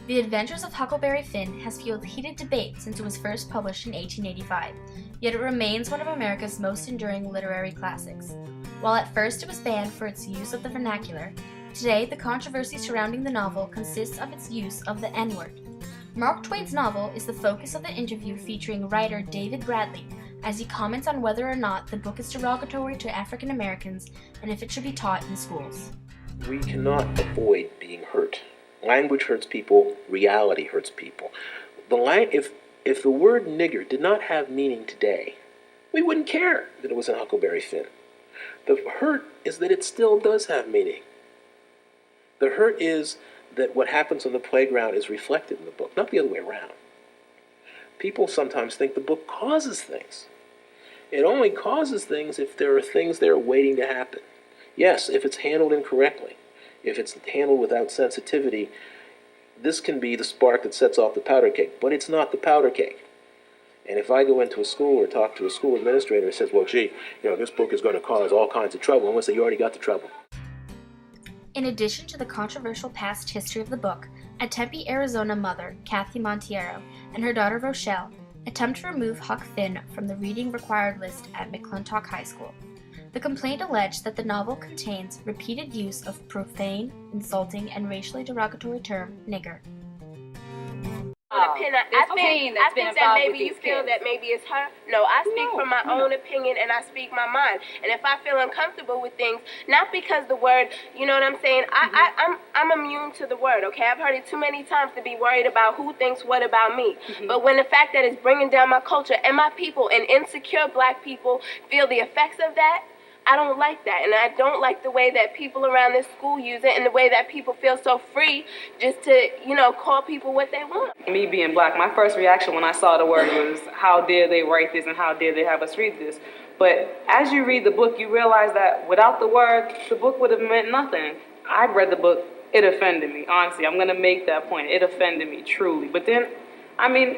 The Adventures of Huckleberry Finn has fueled heated debate since it was first published in 1885, yet it remains one of America's most enduring literary classics. While at first it was banned for its use of the vernacular, today the controversy surrounding the novel consists of its use of the N-word. Mark Twain's novel is the focus of the interview featuring writer David Bradley, as he comments on whether or not the book is derogatory to African Americans and if it should be taught in schools. We cannot avoid being hurt. Language hurts people, reality hurts people. If the word nigger did not have meaning today, we wouldn't care that it was in Huckleberry Finn. The hurt is that it still does have meaning. The hurt is that what happens on the playground is reflected in the book, not the other way around. People sometimes think the book causes things. It only causes things if there are things there waiting to happen. Yes, if it's handled incorrectly. If it's handled without sensitivity, this can be the spark that sets off the powder cake, but it's not the powder cake. And if I go into a school or talk to a school administrator who says, well, gee, this book is going to cause all kinds of trouble, I'm going to say, you already got the trouble. In addition to the controversial past history of the book, a Tempe, Arizona mother, Kathy Monteiro, and her daughter Rochelle attempt to remove Huck Finn from the reading required list at McClintock High School. The complaint alleged that the novel contains repeated use of profane, insulting, and racially derogatory term, nigger. I think that maybe you feel that maybe it's her. No, I speak from my own opinion and I speak my mind. And if I feel uncomfortable with things, not because the word, you know what I'm saying? I'm immune to the word, okay? I've heard it too many times to be worried about who thinks what about me. But when the fact that it's bringing down my culture and my people and insecure black people feel the effects of that, I don't like that, and I don't like the way that people around this school use it and the way that people feel so free just to, call people what they want. Me being black, my first reaction when I saw the word was, how dare they write this and how dare they have us read this? But as you read the book, you realize that without the word, the book would have meant nothing. I read the book, it offended me, honestly. I'm going to make that point. It offended me, truly. But then,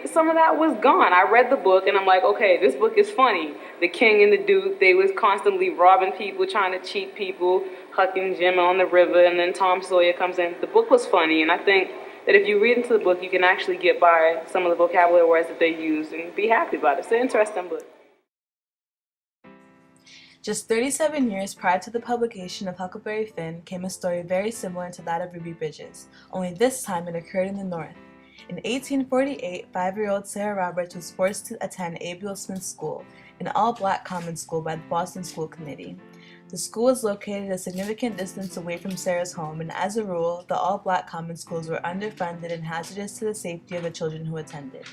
some of that was gone. I read the book and I'm like, okay, this book is funny. The king and the duke, they was constantly robbing people, trying to cheat people, Huck and Jim on the river, and then Tom Sawyer comes in. The book was funny, and I think that if you read into the book, you can actually get by some of the vocabulary words that they use and be happy about it. It's an interesting book. Just 37 years prior to the publication of Huckleberry Finn came a story very similar to that of Ruby Bridges, only this time it occurred in the North. In 1848, 5-year-old Sarah Roberts was forced to attend Abiel Smith School, an all-black common school by the Boston School Committee. The school was located a significant distance away from Sarah's home, and as a rule, the all-black common schools were underfunded and hazardous to the safety of the children who attended.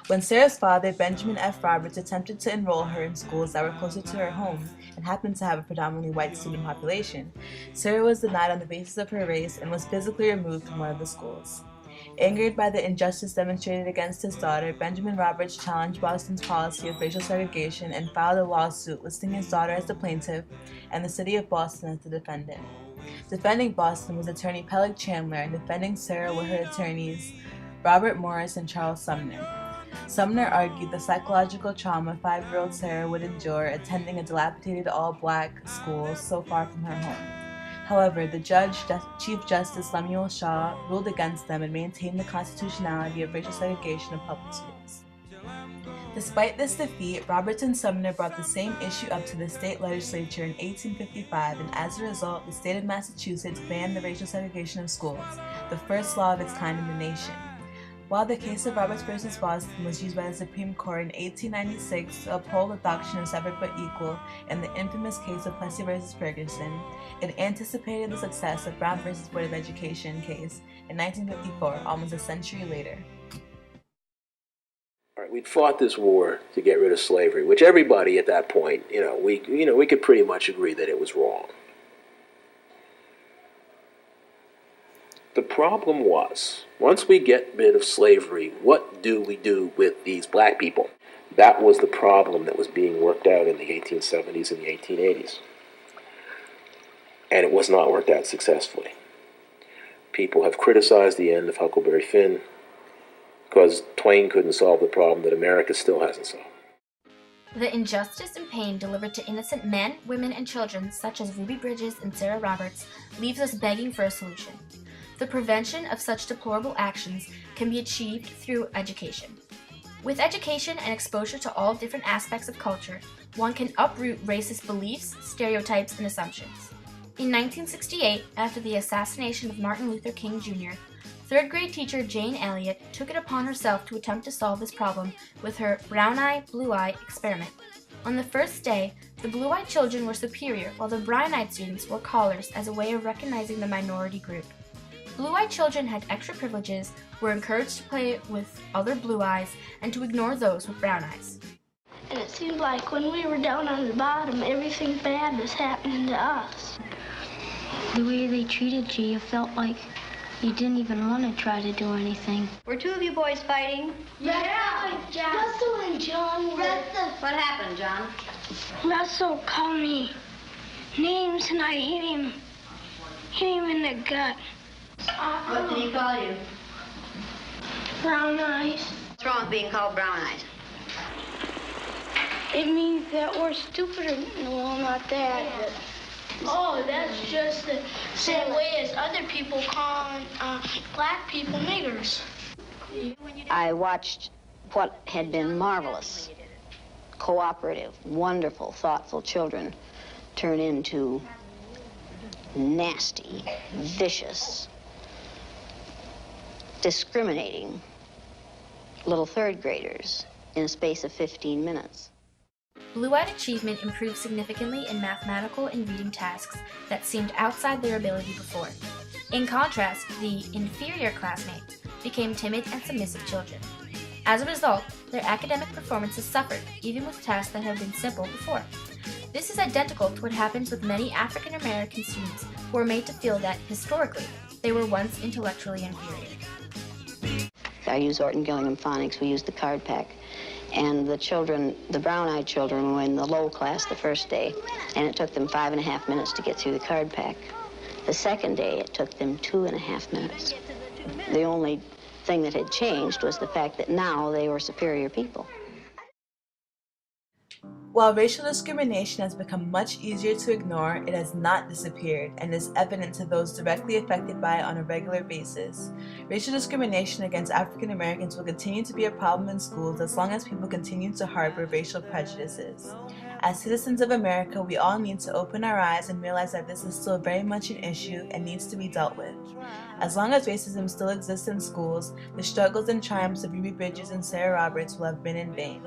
When Sarah's father, Benjamin F. Roberts, attempted to enroll her in schools that were closer to her home and happened to have a predominantly white student population, Sarah was denied on the basis of her race and was physically removed from one of the schools. Angered by the injustice demonstrated against his daughter, Benjamin Roberts challenged Boston's policy of racial segregation and filed a lawsuit listing his daughter as the plaintiff and the city of Boston as the defendant. Defending Boston was attorney Peleg Chandler, and defending Sarah were her attorneys Robert Morris and Charles Sumner. Sumner argued the psychological trauma 5-year-old Sarah would endure attending a dilapidated all-black school so far from her home. However, the judge, Chief Justice Lemuel Shaw, ruled against them and maintained the constitutionality of racial segregation of public schools. Despite this defeat, Roberts and Sumner brought the same issue up to the state legislature in 1855, and as a result, the state of Massachusetts banned the racial segregation of schools, the first law of its kind in the nation. While the case of Roberts v. Boston was used by the Supreme Court in 1896 to uphold the doctrine of separate but equal in the infamous case of Plessy v. Ferguson, it anticipated the success of Brown v. Board of Education case in 1954, almost a century later. All right, we'd fought this war to get rid of slavery, which everybody at that point, we could pretty much agree that it was wrong. The problem was, once we get rid of slavery, what do we do with these black people? That was the problem that was being worked out in the 1870s and the 1880s. And it was not worked out successfully. People have criticized the end of Huckleberry Finn because Twain couldn't solve the problem that America still hasn't solved. The injustice and pain delivered to innocent men, women, and children such as Ruby Bridges and Sarah Roberts leaves us begging for a solution. The prevention of such deplorable actions can be achieved through education. With education and exposure to all different aspects of culture, one can uproot racist beliefs, stereotypes, and assumptions. In 1968, after the assassination of Martin Luther King Jr., third-grade teacher Jane Elliott took it upon herself to attempt to solve this problem with her brown eye, blue eye experiment. On the first day, the blue-eyed children were superior while the brown-eyed students wore collars as a way of recognizing the minority group. Blue-eyed children had extra privileges, were encouraged to play with other blue eyes, and to ignore those with brown eyes. And it seemed like when we were down on the bottom, everything bad was happening to us. The way they treated you, you felt like you didn't even want to try to do anything. Were two of you boys fighting? Yeah, Russell and John were. What happened, John? Russell called me names and I hit him in the gut. What did he call you? Brown eyes. What's wrong with being called brown eyes? It means that we're stupider. Well, not that. But... Oh, that's just the same way as other people calling black people niggers. I watched what had been marvelous, cooperative, wonderful, thoughtful children turn into nasty, vicious, discriminating little third graders in a space of 15 minutes. Blue-eyed achievement improved significantly in mathematical and reading tasks that seemed outside their ability before. In contrast, the inferior classmates became timid and submissive children. As a result, their academic performances suffered, even with tasks that had been simple before. This is identical to what happens with many African American students who are made to feel that, historically, they were once intellectually inferior. I use Orton Gillingham phonics. We used the card pack. And the children, the brown-eyed children, were in the low class the first day, and it took them 5.5 minutes to get through the card pack. The second day, it took them 2.5 minutes. The only thing that had changed was the fact that now they were superior people. While racial discrimination has become much easier to ignore, it has not disappeared and is evident to those directly affected by it on a regular basis. Racial discrimination against African Americans will continue to be a problem in schools as long as people continue to harbor racial prejudices. As citizens of America, we all need to open our eyes and realize that this is still very much an issue and needs to be dealt with. As long as racism still exists in schools, the struggles and triumphs of Ruby Bridges and Sarah Roberts will have been in vain.